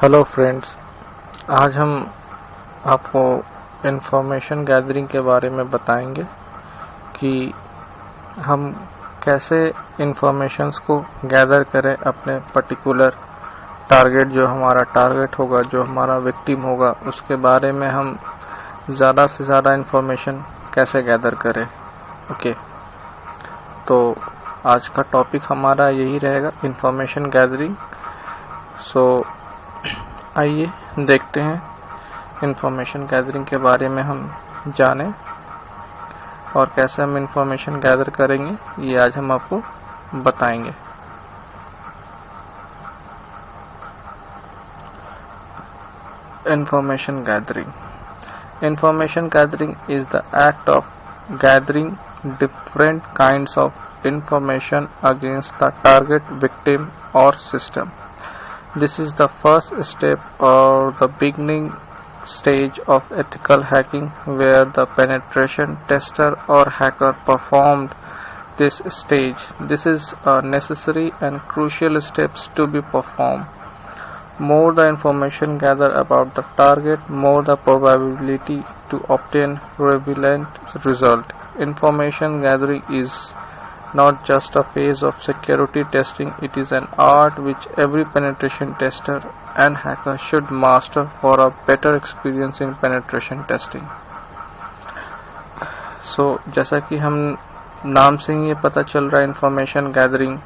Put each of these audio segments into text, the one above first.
Hello friends, आज हम आपको इंफॉर्मेशन गैदरिंग के बारे में बताएंगे कि हम कैसे इंफॉर्मेशंस को गैदर करें अपने पर्टिकुलर टारगेट, जो हमारा टारगेट होगा, जो हमारा विक्टिम होगा, उसके बारे में हम ज़्यादा से ज़्यादा इंफॉर्मेशन कैसे गैदर करें। ओके, तो आज का टॉपिक हमारा यही रहेगा, इंफॉर्मेशन गैदरिंग। सो आइए देखते हैं इंफॉर्मेशन गैदरिंग के बारे में हम जानें और कैसे हम इंफॉर्मेशन गैदर करेंगे, ये आज हम आपको बताएंगे। Information gathering is the act of gathering different kinds of information against the target, victim और system. This is the first step or the beginning stage of ethical hacking, where the penetration tester or hacker performed this stage. This is a necessary and crucial steps to be performed. More the information gathered about the target, more the probability to obtain relevant result. Information gathering is not just a phase of security testing, it is an art which every penetration tester and hacker should master for a better experience in penetration testing. So, जैसा कि हम नाम से ही ये पता चल रहा है इंफॉर्मेशन गैदरिंग,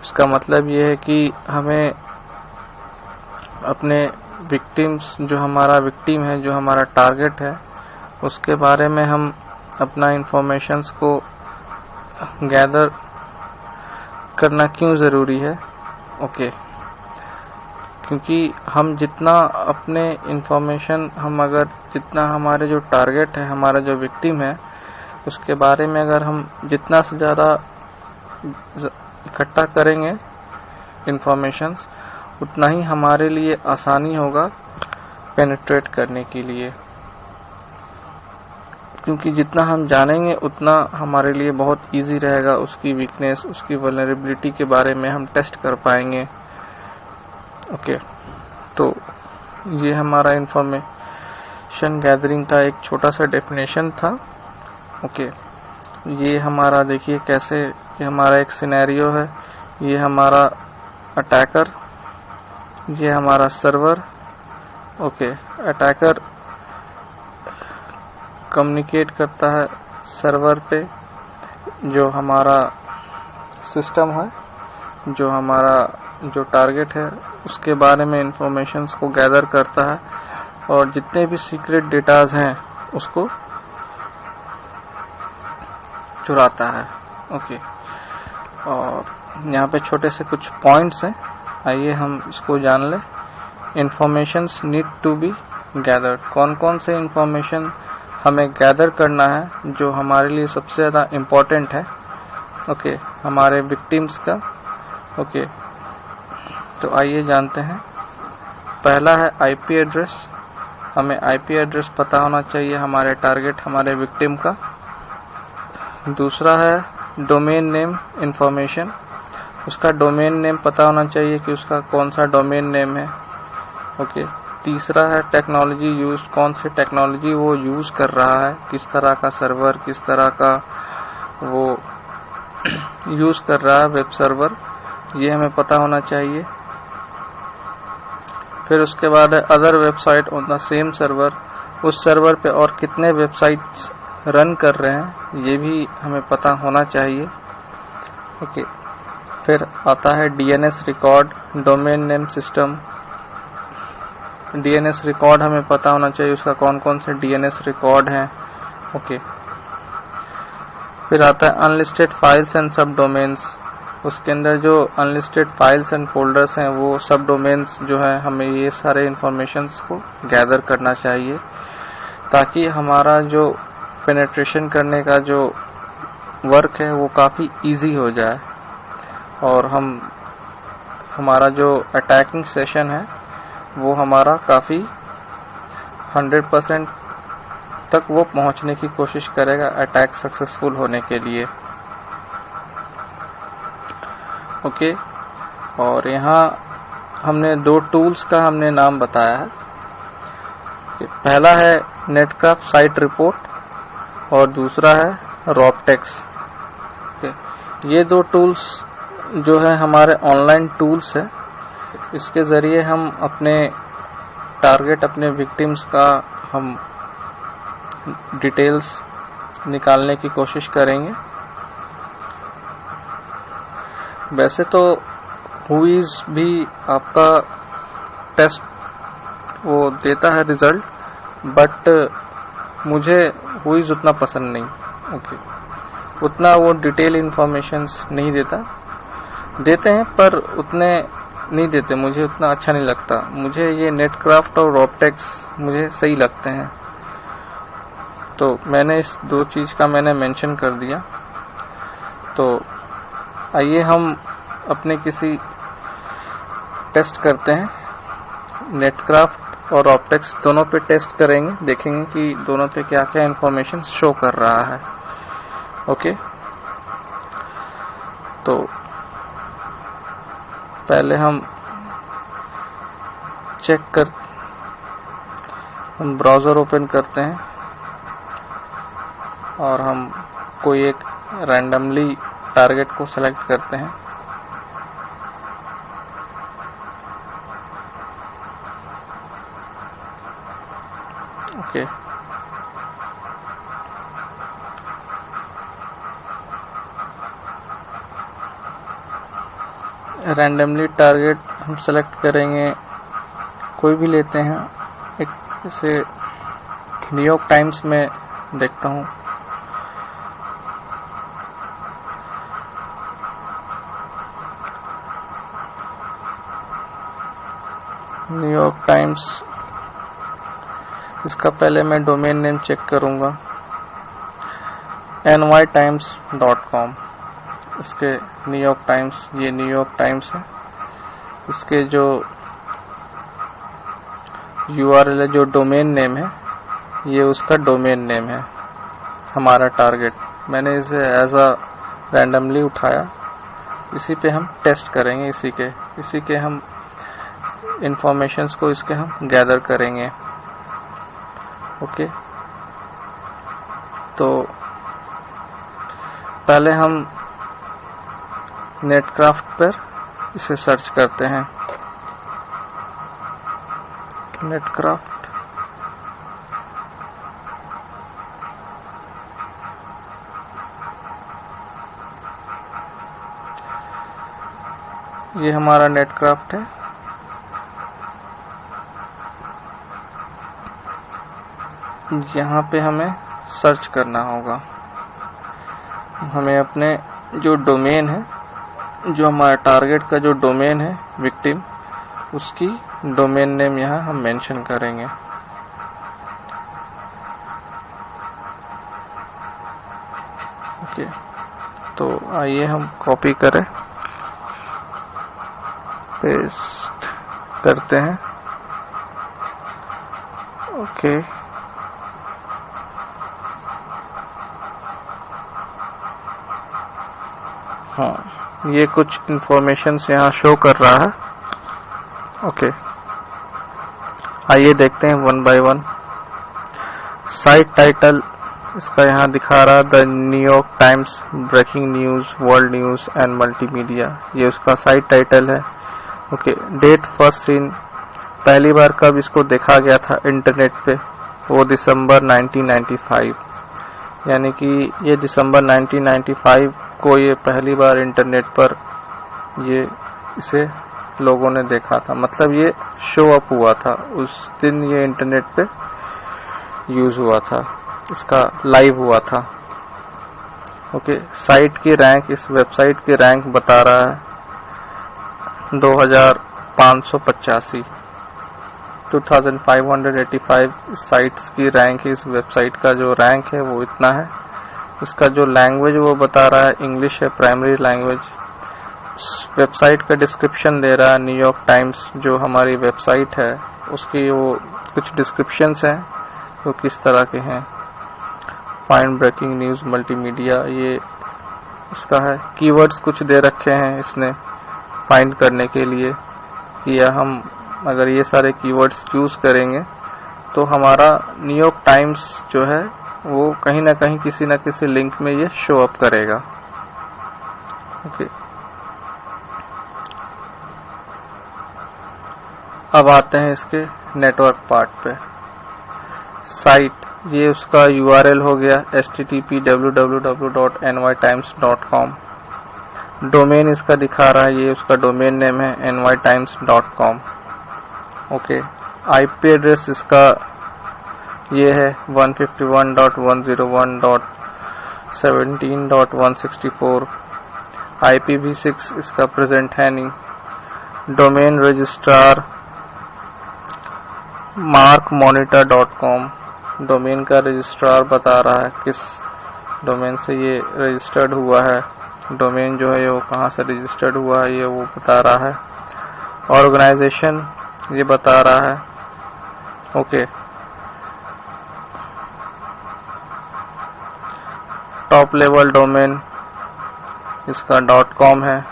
इसका मतलब ये है कि हमें अपने विक्टिम्स, जो हमारा विक्टिम है, जो हमारा टारगेट है, उसके बारे में हम अपना इंफॉर्मेशंस को गैदर करना क्यों ज़रूरी है। ओके, क्योंकि हम जितना अपने इंफॉर्मेशन, अगर जितना हमारे जो टारगेट है, हमारा जो विक्टिम है, उसके बारे में अगर हम जितना से ज़्यादा इकट्ठा करेंगे इंफॉर्मेशंस, उतना ही हमारे लिए आसानी होगा पेनिट्रेट करने के लिए। क्योंकि जितना हम जानेंगे उतना हमारे लिए बहुत इजी रहेगा, उसकी वीकनेस, उसकी वल्नरेबिलिटी के बारे में हम टेस्ट कर पाएंगे। ओके, तो ये हमारा इंफॉर्मेशन गैदरिंग का एक छोटा सा डेफिनेशन था। ओके, ये हमारा देखिए कैसे, ये हमारा एक सिनेरियो है, ये हमारा अटैकर, ये हमारा सर्वर। ओके, अटैकर कम्युनिकेट करता है सर्वर पे, जो हमारा सिस्टम है, जो हमारा जो टारगेट है, उसके बारे में इंफॉर्मेशंस को गैदर करता है और जितने भी सीक्रेट डेटाज हैं उसको चुराता है। ओके, और यहाँ पे छोटे से कुछ पॉइंट्स हैं, आइए हम इसको जान लें। Informations need to be gathered, कौन कौन से इंफॉर्मेशन हमें गैदर करना है जो हमारे लिए सबसे ज़्यादा इम्पोर्टेंट है। ओके, हमारे विक्टिम्स का। ओके, तो आइए जानते हैं। पहला है आईपी एड्रेस, हमें आईपी एड्रेस पता होना चाहिए हमारे टारगेट, हमारे विक्टिम का। दूसरा है डोमेन नेम इंफॉर्मेशन, उसका डोमेन नेम पता होना चाहिए कि उसका कौन सा डोमेन नेम है। ओके, तीसरा है टेक्नोलॉजी यूज, कौन सी टेक्नोलॉजी वो यूज कर रहा है, किस तरह का सर्वर, किस तरह का वो यूज कर रहा है, वेब सर्वर, ये हमें पता होना चाहिए। फिर उसके बाद है other website on the same server, उस सर्वर पे और कितने वेबसाइट्स रन कर रहे हैं, ये भी हमें पता होना चाहिए। ओके, फिर आता है DNS record, domain name system. DNS record हमें पता होना चाहिए, उसका कौन कौन से डीएनएस रिकॉर्ड हैं। ओके, फिर आता है अनलिस्टेड फाइल्स एंड सब डोमेन्स, उसके अंदर जो अनलिस्टेड फाइल्स एंड फोल्डर्स हैं, वो सब डोमेन्स जो है, हमें ये सारे इंफॉर्मेशंस को गैदर करना चाहिए, ताकि हमारा जो पेनिट्रेशन करने का जो वर्क है वो काफ़ी इजी हो जाए और हमारा जो अटैकिंग सेशन है वो हमारा काफ़ी 100% तक वो पहुंचने की कोशिश करेगा अटैक सक्सेसफुल होने के लिए। ओके, और यहाँ हमने दो टूल्स का हमने नाम बताया है। पहला है नेटक्राफ्ट साइट रिपोर्ट और दूसरा है रॉपटेक्स। ये दो टूल्स जो है हमारे ऑनलाइन टूल्स है। इसके ज़रिए हम अपने टारगेट, अपने विक्टिम्स का हम डिटेल्स निकालने की कोशिश करेंगे। वैसे तो हुईज भी आपका टेस्ट वो देता है रिजल्ट, बट मुझे हुईज उतना पसंद नहीं। ओके, उतना वो डिटेल इंफॉर्मेशंस नहीं देते हैं पर उतने नहीं देते, मुझे उतना अच्छा नहीं लगता। मुझे ये नेटक्राफ्ट और रॉपटेक्स मुझे सही लगते हैं, तो मैंने इस दो चीज़ का मैंने मेंशन कर दिया। तो आइए हम अपने किसी टेस्ट करते हैं, नेटक्राफ्ट और रॉपटेक्स दोनों पे टेस्ट करेंगे, देखेंगे कि दोनों पे क्या क्या इंफॉर्मेशन शो कर रहा है। ओके, तो पहले हम हम ब्राउज़र ओपन करते हैं और हम कोई एक रैंडमली टारगेट को सेलेक्ट करते हैं। ओके, रैंडमली टारगेट हम सेलेक्ट करेंगे, कोई भी लेते हैं। एक जैसे न्यूयॉर्क टाइम्स में देखता हूँ। न्यूयॉर्क टाइम्स, इसका पहले मैं डोमेन नेम चेक करूँगा, nytimes.com। इसके न्यूयॉर्क टाइम्स, ये न्यूयॉर्क टाइम्स है। इसके जो URL है, जो डोमेन नेम है, ये उसका डोमेन नेम है, हमारा टारगेट। मैंने इसे एज अ रैंडमली उठाया, इसी पे हम टेस्ट करेंगे, इसी के हम इंफॉर्मेशंस को इसके हम गैदर करेंगे। ओके, तो पहले हम नेटक्राफ्ट पर इसे सर्च करते हैं, नेटक्राफ्ट। ये हमारा नेटक्राफ्ट है। यहाँ पे हमें सर्च करना होगा। हमें अपने जो डोमेन है, जो हमारा टारगेट का जो डोमेन है विक्टिम, उसकी डोमेन नेम यहाँ हम मेंशन करेंगे। ओके, तो आइए हम कॉपी करें, पेस्ट करते हैं। ओके, हाँ, ये कुछ इंफॉर्मेशंस यहाँ शो कर रहा है। ओके, आइए देखते हैं one by one. Site title इसका यहाँ दिखा रहा है, the New York Times breaking news, world news and multimedia, ये उसका साइट टाइटल है। ओके, डेट फर्स्ट सीन, पहली बार कब इसको देखा गया था इंटरनेट पे, वो दिसंबर 1995, यानी कि ये दिसंबर 1995 को ये पहली बार इंटरनेट पर इसे लोगों ने देखा था, मतलब ये शो अप हुआ था, उस दिन ये इंटरनेट पे यूज हुआ था, इसका लाइव हुआ था। ओके, साइट की रैंक, इस वेबसाइट की रैंक बता रहा है 2585, 2585 साइट्स की रैंक है। इस वेबसाइट का जो रैंक है वो इतना है। इसका जो लैंग्वेज वो बता रहा है इंग्लिश है, प्राइमरी लैंग्वेज। वेबसाइट का डिस्क्रिप्शन दे रहा है, न्यूयॉर्क टाइम्स जो हमारी वेबसाइट है उसकी वो कुछ डिस्क्रिप्शंस हैं वो किस तरह के हैं। फाइंड ब्रेकिंग न्यूज़ मल्टीमीडिया, ये इसका है। कीवर्ड्स कुछ दे रखे हैं इसने फाइंड करने के लिए। किया, हम अगर ये सारे कीवर्ड्स चूज करेंगे तो हमारा न्यूयॉर्क टाइम्स जो है वो कहीं ना कहीं किसी न किसी लिंक में ये शो अप करेगा। ओके, अब आते हैं इसके नेटवर्क पार्ट पे। साइट, ये उसका URL हो गया http www.nytimes.com। डोमेन इसका दिखा रहा है, ये उसका डोमेन नेम है nytimes.com। ओके, IP एड्रेस इसका ये है 151.101.17.164। IPv6 इसका प्रेजेंट है नहीं। डोमेन रजिस्ट्रार markmonitor.com, डोमेन का रजिस्ट्रार बता रहा है किस डोमेन से ये रजिस्टर्ड हुआ है, डोमेन जो है वो कहाँ से रजिस्टर्ड हुआ है ये वो बता रहा है। ऑर्गेनाइजेशन ये बता रहा है। ओके, टॉप लेवल डोमेन इसका .com है।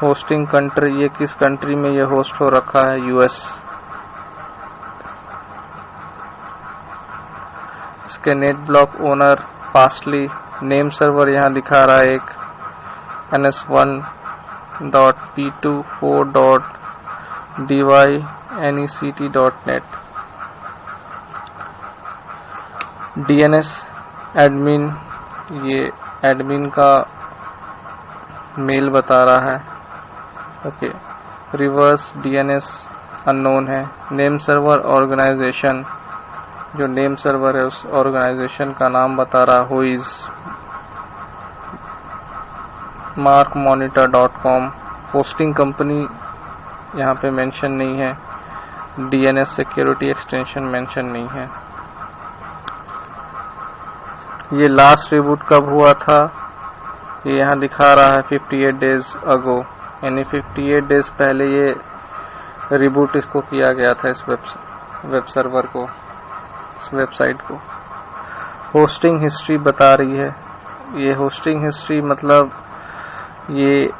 होस्टिंग कंट्री, ये किस कंट्री में ये होस्ट हो रखा है, US। इसके net block owner fastly, name server यहाँ दिखा रहा है एक ns1.p24.dynect.net। DNS एडमिन, ये एडमिन का मेल बता रहा है। ओके, रिवर्स DNS अननोन है। नेम सर्वर ऑर्गेनाइजेशन, जो नेम सर्वर है उस ऑर्गेनाइजेशन का नाम बता रहा है हुइज। markmonitor.com, होस्टिंग कंपनी यहाँ पे मेंशन नहीं है। DNS सिक्योरिटी एक्सटेंशन मेंशन नहीं है। ये लास्ट रिबूट कब हुआ था ये यहाँ दिखा रहा है 58 डेज अगो, यानी 58 डेज पहले ये रिबूट इसको किया गया था, इस वेब सर्वर को, इस वेबसाइट को। होस्टिंग हिस्ट्री बता रही है। ये होस्टिंग हिस्ट्री मतलब ये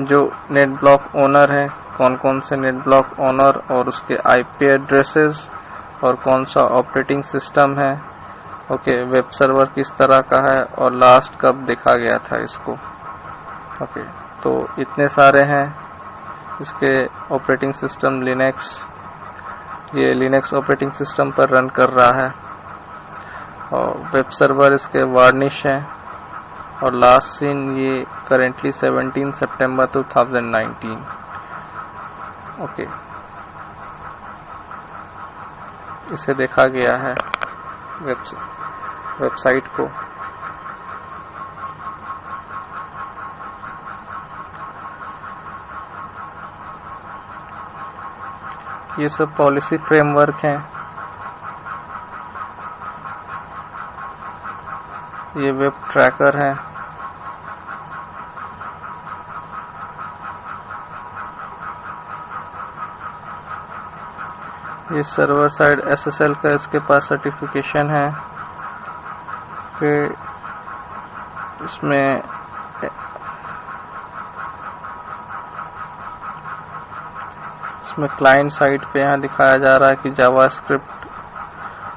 जो नेट ब्लॉक ओनर है, कौन कौन से नेट ब्लॉक ओनर और उसके IP एड्रेसेस और कौन सा ऑपरेटिंग सिस्टम है। ओके, वेब सर्वर किस तरह का है और लास्ट कब देखा गया था इसको। ओके, तो इतने सारे हैं। इसके ऑपरेटिंग सिस्टम लिनक्स, ये लिनक्स ऑपरेटिंग सिस्टम पर रन कर रहा है और वेब सर्वर इसके वार्निश है और लास्ट सीन ये करेंटली 17 सितंबर 2019। ओके, इसे देखा गया है वेबसाइट को। ये सब पॉलिसी फ्रेमवर्क हैं। ये वेब ट्रैकर है। ये सर्वर साइड SSL का इसके पास सर्टिफिकेशन है कि इसमें क्लाइंट साइड पे यहाँ दिखाया जा रहा है कि जावास्क्रिप्ट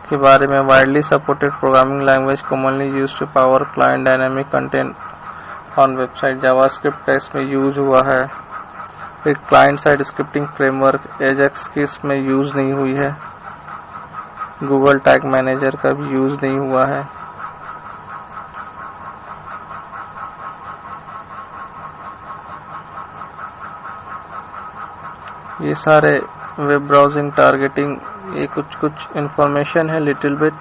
के बारे में, widely supported programming language commonly used to power client dynamic content on website. JavaScript का इसमें यूज हुआ है। फिर client side scripting framework Ajax की इसमें यूज नहीं हुई है। गूगल टैग मैनेजर का भी यूज नहीं हुआ है। ये सारे वेब ब्राउजिंग टारगेटिंग, ये कुछ इंफॉर्मेशन है लिटिल बिट,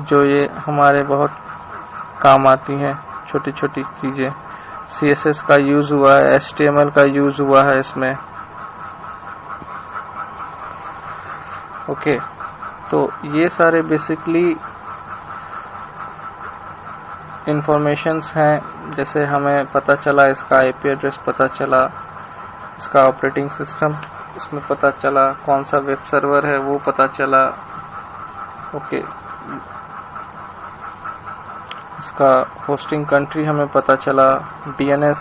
जो ये हमारे बहुत काम आती हैं, छोटी छोटी चीजें। CSS का यूज हुआ है, HTML का यूज हुआ है इसमें। ओके, तो ये सारे बेसिकली इंफॉर्मेशंस हैं। जैसे हमें पता चला, इसका IP एड्रेस पता चला, इसका ऑपरेटिंग सिस्टम इसमें पता चला, कौन सा वेब सर्वर है वो पता चला। ओके, इसका होस्टिंग कंट्री हमें पता चला, DNS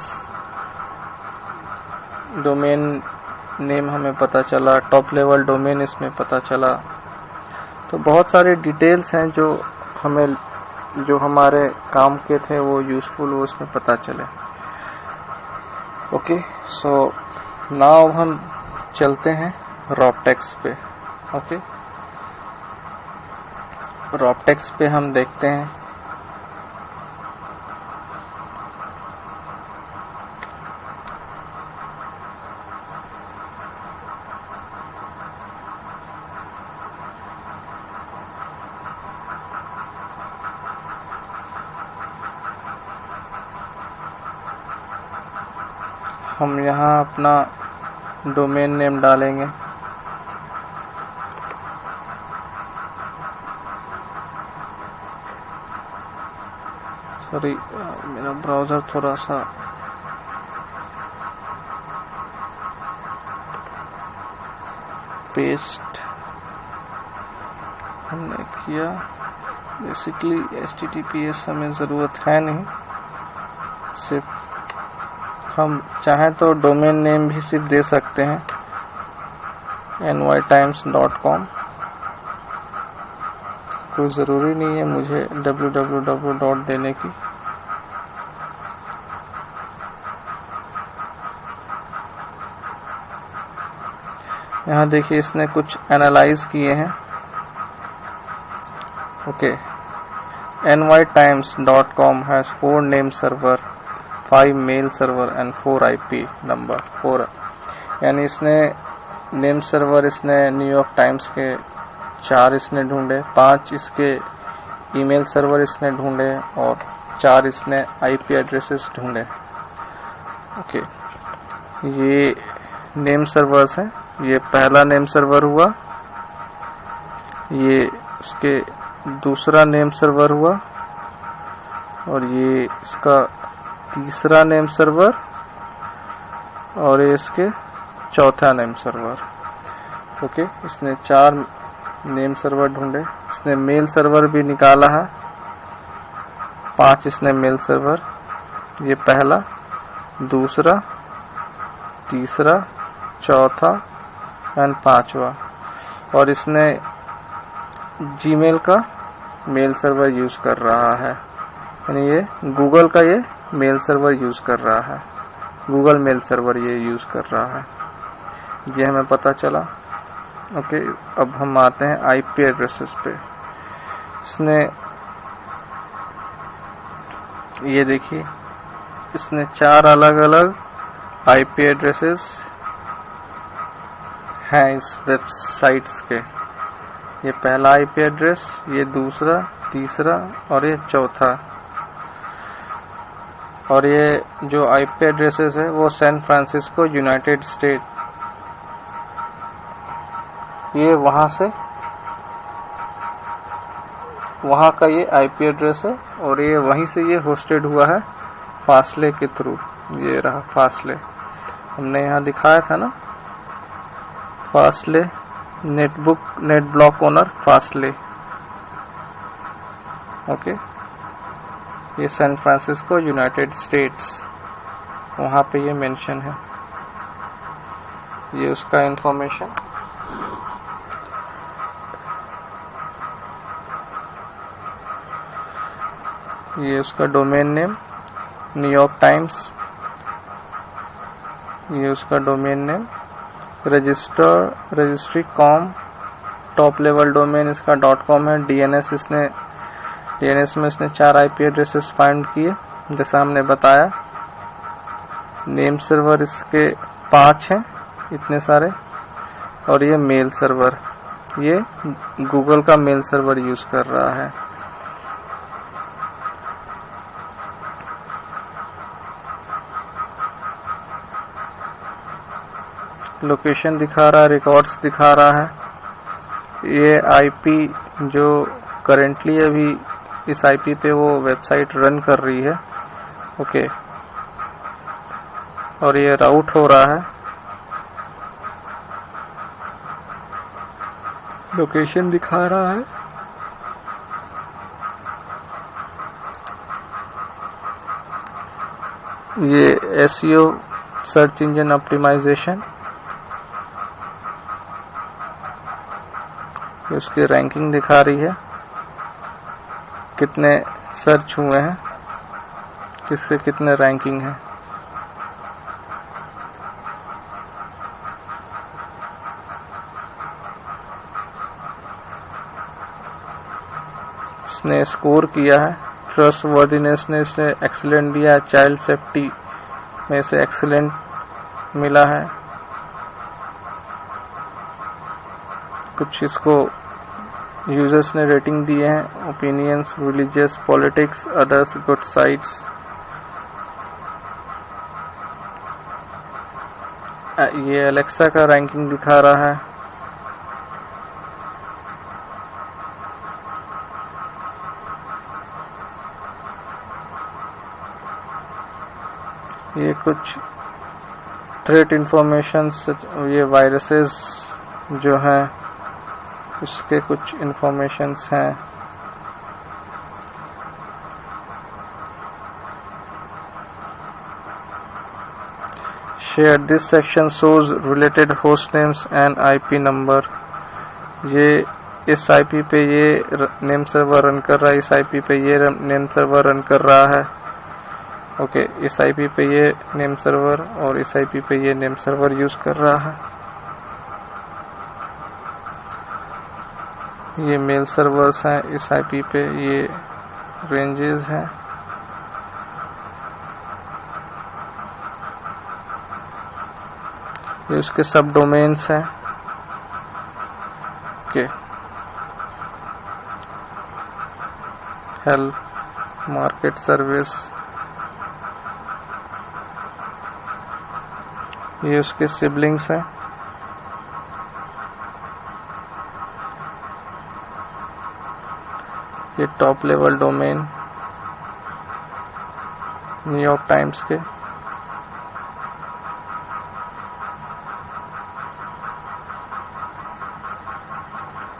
डोमेन नेम हमें पता चला, टॉप लेवल डोमेन इसमें पता चला। तो बहुत सारे डिटेल्स हैं जो हमारे काम के थे, वो यूजफुल वो उसमें पता चले। ओके, सो नाउ हम चलते हैं रॉपटेक्स पे। ओके, रॉपटेक्स पे हम देखते हैं हम यहाँ अपना डोमेन नेम डालेंगे। सॉरी, मेरा ब्राउज़र थोड़ा सा पेस्ट हमने किया। बेसिकली HTTPS हमें ज़रूरत है नहीं, सिर्फ हम चाहें तो डोमेन नेम भी सिर्फ दे सकते हैं nytimes.com। कोई ज़रूरी नहीं है मुझे www. देने की। यहाँ देखिए इसने कुछ एनालाइज किए हैं। Okay, nytimes.com has 4 name server, 5 mail server and 4 IP number 4। यानी इसने नेम सर्वर इसने न्यूयॉर्क टाइम्स के 4 इसने ढूंढे, 5 इसके ईमेल सर्वर इसने ढूंढे और 4 इसने IP एड्रेसेस ढूंढे। ओके, ये नेम सर्वर्स हैं। ये पहला नेम सर्वर हुआ, ये उसके दूसरा नेम सर्वर हुआ और ये इसका तीसरा नेम सर्वर और ये इसके चौथा नेम सर्वर। ओके, इसने 4 नेम सर्वर ढूंढे। इसने मेल सर्वर भी निकाला है, 5 इसने मेल सर्वर, ये पहला, दूसरा, तीसरा, चौथा एंड 5वां। और इसने जीमेल का मेल सर्वर यूज कर रहा है, यानी ये गूगल का ये मेल सर्वर यूज कर रहा है, गूगल मेल सर्वर ये यूज कर रहा है, ये हमें पता चला। ओके, अब हम आते हैं IP एड्रेसेस पे। इसने ये देखिए, इसने 4 अलग अलग IP एड्रेसेस हैं इस वेबसाइट्स के। ये पहला IP एड्रेस, ये दूसरा, तीसरा और ये चौथा। और ये जो IP एड्रेसेस है वो सैन फ्रांसिस्को यूनाइटेड स्टेट, ये वहाँ का ये IP एड्रेस है और ये वहीं से ये होस्टेड हुआ है फासले के थ्रू। ये रहा फासले, हमने यहाँ दिखाया था ना, फासले नेट ब्लॉक ओनर फासले। ओके, ये सैन फ्रांसिस्को यूनाइटेड स्टेट्स, वहाँ पे ये मेंशन है। ये उसका इंफॉर्मेशन। ये उसका डोमेन नेम न्यूयॉर्क टाइम्स, ये उसका domain name registry com, top level domain इसका .com है। DNS में इसने 4 IP एड्रेसेस फाइंड किए जैसा हमने बताया। नेम सर्वर इसके 5 हैं, इतने सारे। और ये मेल सर्वर, ये गूगल का मेल सर्वर यूज कर रहा है। लोकेशन दिखा रहा है, रिकॉर्ड्स दिखा रहा है। ये IP जो करेंटली अभी इस IP पे वो वेबसाइट रन कर रही है। ओके, और ये राउट हो रहा है। लोकेशन दिखा रहा है। ये SEO सर्च इंजन ऑप्टिमाइजेशन, उसकी रैंकिंग दिखा रही है, कितने सर्च हुए हैं, किसके कितने रैंकिंग है। इसने स्कोर किया है, ट्रस्ट वर्दीनेस ने इसने एक्सीलेंट दिया है, चाइल्ड सेफ्टी में से एक्सीलेंट मिला है। कुछ इसको यूजर्स ने रेटिंग दिए हैं, opinions, religious, politics, others, good sites. ये अलेक्सा का रैंकिंग दिखा रहा है। ये कुछ थ्रेट इंफॉर्मेशन, ये वायरसेस जो हैं उसके कुछ इंफॉर्मेशंस हैं। Share this section shows related host names and IP number. ये इस आईपी पे ये नेम सर्वर रन कर रहा है, इस आईपी पे ये नेम सर्वर रन कर रहा है। ओके, इस आईपी पे ये नेम सर्वर और इस आईपी पे ये नेम सर्वर यूज कर रहा है। ये मेल सर्वर्स हैं, इस आईपी पे ये रेंजेस हैं। ये उसके सब डोमेन्स हैं। ओके, हेल्प, मार्केट, सर्विस, ये उसके सिबलिंग्स हैं। ये top level domain New York Times के।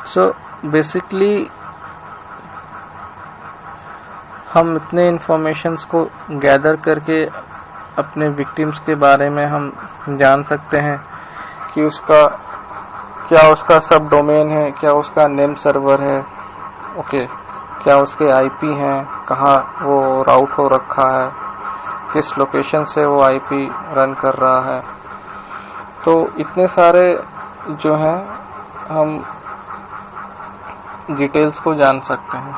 सो बेसिकली हम इतने इंफॉर्मेशंस को गैदर करके अपने विक्टिम्स के बारे में हम जान सकते हैं कि उसका क्या उसका सब डोमेन है, क्या उसका नेम सर्वर है, ओके, क्या उसके आईपी हैं, कहाँ वो राउट हो रखा है, किस लोकेशन से वो आईपी रन कर रहा है। तो इतने सारे जो हैं हम डिटेल्स को जान सकते हैं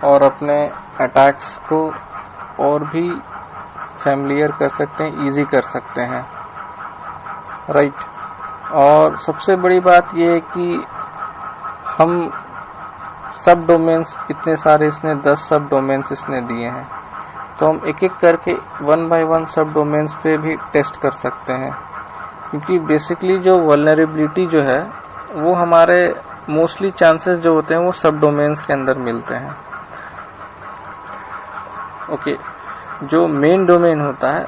और अपने अटैक्स को और भी फैमिलियर कर सकते हैं, इजी कर सकते हैं, राइट। और सबसे बड़ी बात यह है कि हम सब डोमेन्स इतने सारे, इसने 10 सब डोमेन्स इसने दिए हैं, तो हम एक एक करके 1 बाय 1 सब डोमेन्स पे भी टेस्ट कर सकते हैं। क्योंकि बेसिकली जो वल्नरेबिलिटी जो है वो हमारे मोस्टली चांसेस जो होते हैं वो सब डोमेन्स के अंदर मिलते हैं। ओके, जो मेन डोमेन होता है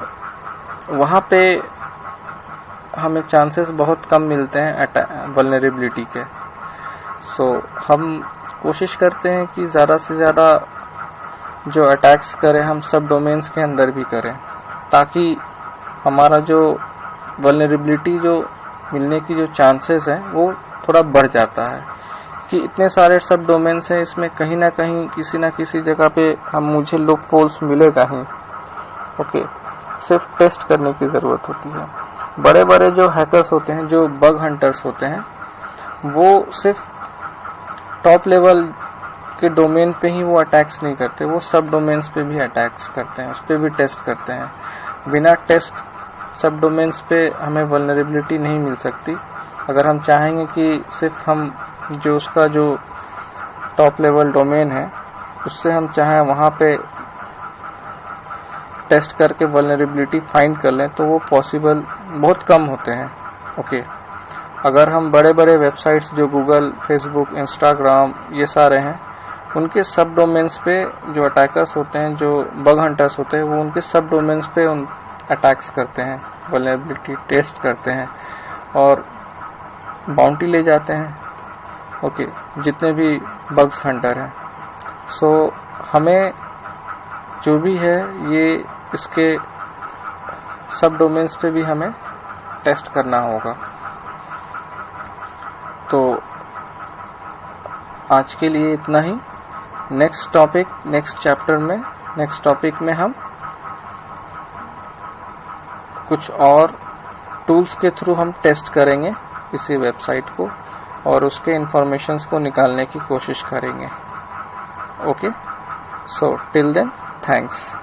वहाँ पे हमें चांसेस बहुत कम मिलते हैं वल्नरेबिलिटी के। सो हम कोशिश करते हैं कि ज़्यादा से ज़्यादा जो अटैक्स करें हम सब डोमेन्स के अंदर भी करें, ताकि हमारा जो वल्नरेबिलिटी जो मिलने की जो चांसेस हैं वो थोड़ा बढ़ जाता है। कि इतने सारे सब डोमेन्स हैं, इसमें कहीं ना कहीं किसी ना किसी जगह पे मुझे लूप होल्स मिलेगा ही। ओके, सिर्फ टेस्ट करने की ज़रूरत होती है। बड़े बड़े जो हैकर्स होते हैं, जो बग हंटर्स होते हैं, वो सिर्फ टॉप लेवल के डोमेन पे ही वो अटैक्स नहीं करते, वो सब डोमेन्स पे भी अटैक्स करते हैं, उस पर भी टेस्ट करते हैं। बिना टेस्ट सब डोमेन्स पे हमें वल्नरेबिलिटी नहीं मिल सकती। अगर हम चाहेंगे कि सिर्फ हम जो उसका जो टॉप लेवल डोमेन है उससे हम चाहें वहाँ पे टेस्ट करके वल्नरेबिलिटी फाइंड कर लें, तो वो पॉसिबल बहुत कम होते हैं। ओके, अगर हम बड़े बड़े वेबसाइट्स जो गूगल, फेसबुक, इंस्टाग्राम ये सारे हैं, उनके सब डोमेन्स पे जो अटैकर्स होते हैं, जो बग हंटर्स होते हैं, वो उनके सब डोमेन्स पे उन अटैक्स करते हैं, वल्नरेबिलिटी टेस्ट करते हैं और बाउंटी ले जाते हैं। ओके, जितने भी बग्स हंटर हैं। सो हमें जो भी है ये इसके सब डोमेन्स पे भी हमें टेस्ट करना होगा। तो आज के लिए इतना ही। नेक्स्ट टॉपिक में हम कुछ और टूल्स के थ्रू हम टेस्ट करेंगे इसी वेबसाइट को और उसके इंफॉर्मेशंस को निकालने की कोशिश करेंगे। Okay, so till then thanks.